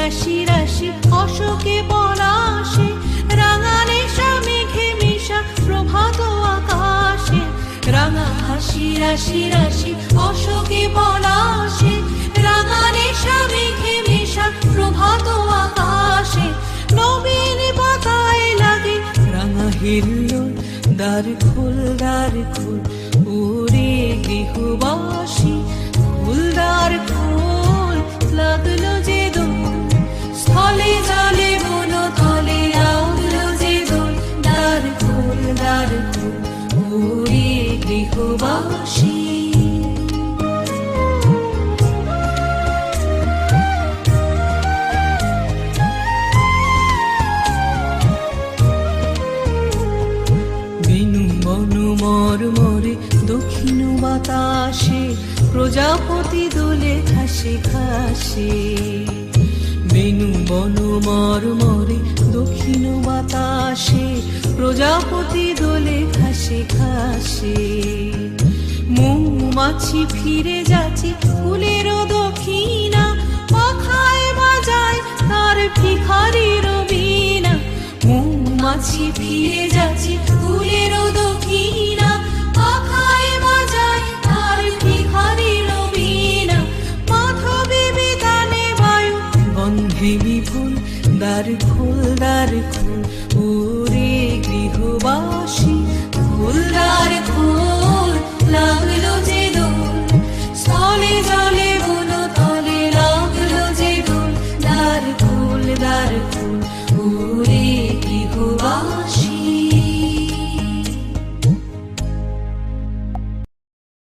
রাশি রাশি অশোকে পলাশে, রাঙা নেশা মেঘে মেশা প্রভাত আকাশে। রাঙা হাসি রাশি রাশি অশোকে পলাশে, রাঙা নেশা মেঘে মেশা প্রভাত আকাশে। নবীন পাতায় লাগে রাঙা হিল্লোল, দ্বার খোল দ্বার খোল ওরে গৃহবাসী, ফুলদার খোল লাগলো যে দোল, স্থলে জলে বন তলে আউলো যে দোল। দ্বার খোল ওরে গৃহবাসী। মরমরে দক্ষিণ বাতাসে, প্রজাপতি দোলে ঘাসে ঘাসে। বেনু বন মরমরে দক্ষিণ বাতাসে, প্রজাপতি দোলে ঘাসে ঘাসে। মৌমাছি ফিরে যাচ্ছে ফুলের দক্ষিণা, পাখায় বাজায় তার ভিখারির বীণা। মৌমাছি ফিরে